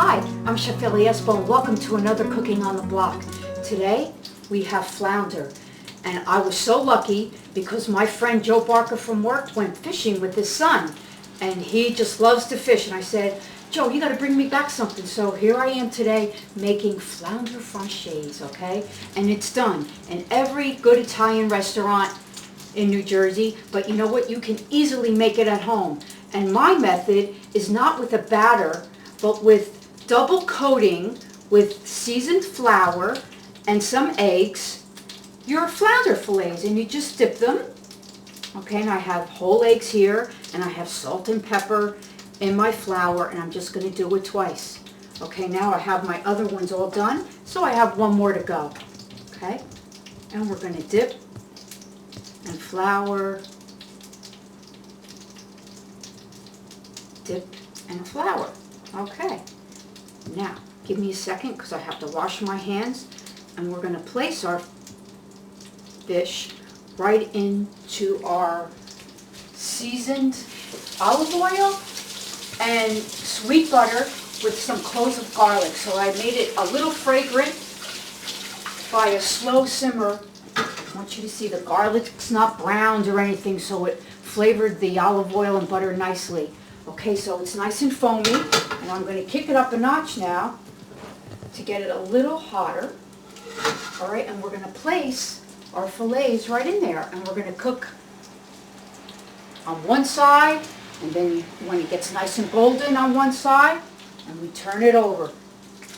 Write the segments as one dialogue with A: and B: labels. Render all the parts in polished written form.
A: Hi, I'm Chef Ellie Espo and welcome to another Cooking on the Block. Today we have flounder, and I was so lucky because my friend Joe Barker from work went fishing with his son, and he just loves to fish, and I said, Joe, you got to bring me back something. So here I am today making Flounder Francaise, okay? And it's done in every good Italian restaurant in New Jersey, but you know what? You can easily make it at home. And my method is not with a batter, but with double coating with seasoned flour and some eggs, your flounder fillets, and you just dip them. Okay, and I have whole eggs here, and I have salt and pepper in my flour, and I'm just going to do it twice. Okay, now I have my other ones all done, so I have one more to go. Okay, and we're going to dip and flour, dip and flour. Okay, now give me a second because I have to wash my hands, and we're going to place our fish right into our seasoned olive oil and sweet butter with some cloves of garlic. So I made it a little fragrant by a slow simmer. I want you to see the garlic's not browned or anything, so it flavored the olive oil and butter nicely. Okay, so it's nice and foamy, and I'm going to kick it up a notch now to get it a little hotter. All right, and we're going to place our fillets right in there, and we're going to cook on one side, and then when it gets nice and golden on one side, and we turn it over.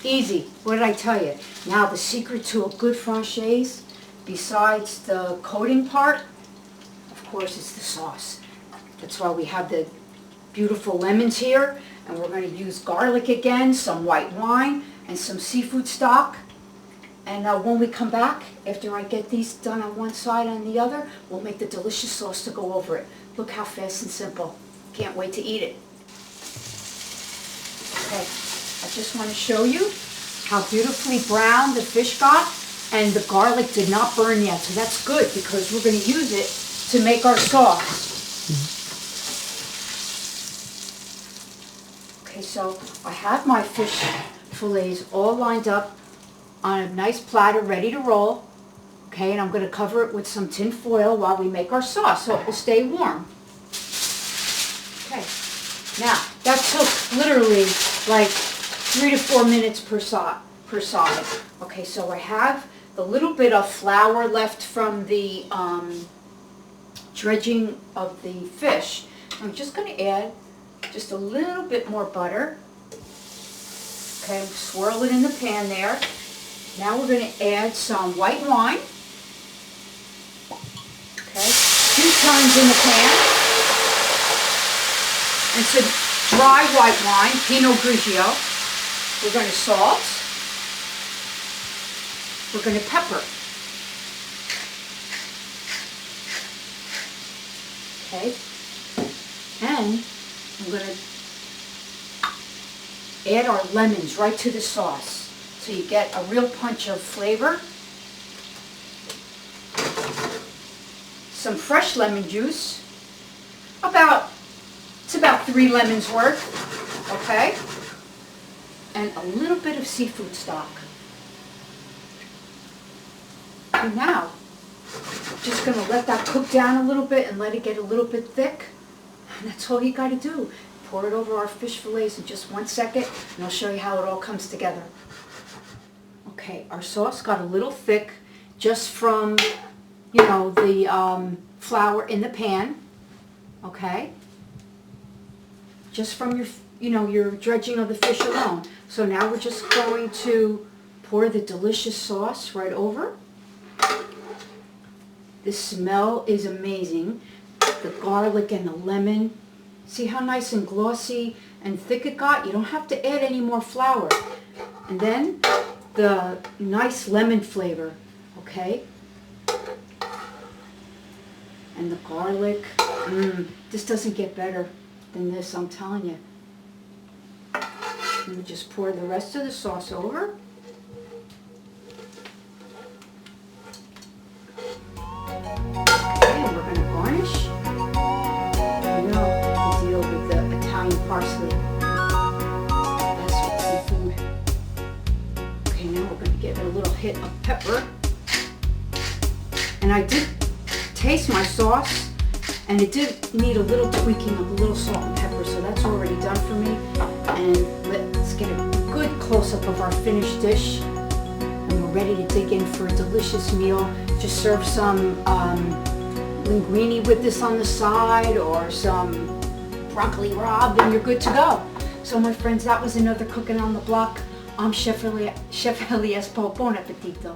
A: Easy. What did I tell you? Now the secret to a good francaise, besides the coating part, of course, is the sauce. That's why we have the beautiful lemons here, and we're going to use garlic again, some white wine, and some seafood stock. And when we come back, after I get these done on one side and the other, we'll make the delicious sauce to go over it. Look how fast and simple. Can't wait to eat it. Okay, I just want to show you how beautifully brown the fish got, and the garlic did not burn yet, so that's good because we're going to use it to make our sauce. Okay, so I have my fish fillets all lined up on a nice platter ready to roll. Okay, and I'm going to cover it with some tin foil while we make our sauce so it will stay warm. Okay, now that took literally like 3 to 4 minutes per side. Okay, so I have the little bit of flour left from the dredging of the fish. I'm just going to add just a little bit more butter. Okay, swirl it in the pan there. Now we're going to add some white wine. Okay, 2 times in the pan. And some dry white wine, Pinot Grigio. We're going to salt. We're going to pepper. Okay, and I'm going to add our lemons right to the sauce. So you get a real punch of flavor. Some fresh lemon juice. It's about 3 lemons worth. Okay? And a little bit of seafood stock. And now, just going to let that cook down a little bit and let it get a little bit thick. And that's all you got to do. Pour it over our fish fillets in just 1 second, and I'll show you how it all comes together. Okay, our sauce got a little thick just from, the flour in the pan. Okay? Just from your dredging of the fish alone. So now we're just going to pour the delicious sauce right over. The smell is amazing. The garlic and the lemon. See how nice and glossy and thick it got? You don't have to add any more flour. And then the nice lemon flavor, okay? And the garlic. This doesn't get better than this, I'm telling you. Let me just pour the rest of the sauce over. Okay, and we're going to garnish. You know the deal with the Italian parsley. That's what seafood hit of pepper. And I did taste my sauce, and it did need a little tweaking of a little salt and pepper, so that's already done for me. And let's get a good close-up of our finished dish. And we're ready to dig in for a delicious meal. Just serve some linguine with this on the side, or some broccoli rabe, and you're good to go. So my friends, that was another Cooking on the Block. I'm Chef Ellie Espo. Buon appetito.